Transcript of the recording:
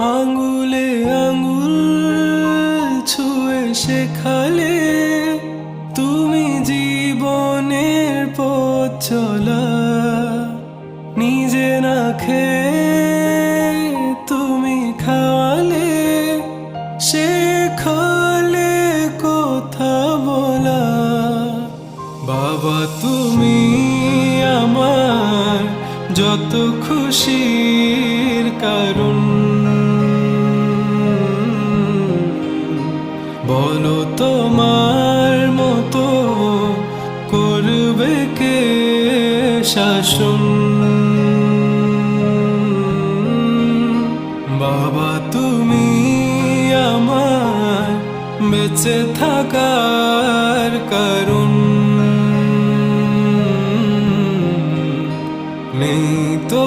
আঙ্গুলে আঙ্গুল ছুঁয়ে শেখালে তুমি জীবনের পথ চলা। নিজে না খেয়ে তুমি খাওয়ালে, শেখালে কথা বলা। বাবা তুমি আমার যত খুশির কারণ, বলো তোমার মতো করবে কে শাসন। বাবা তুমি আমার বেঁচে থাকার কারণ, নেই তো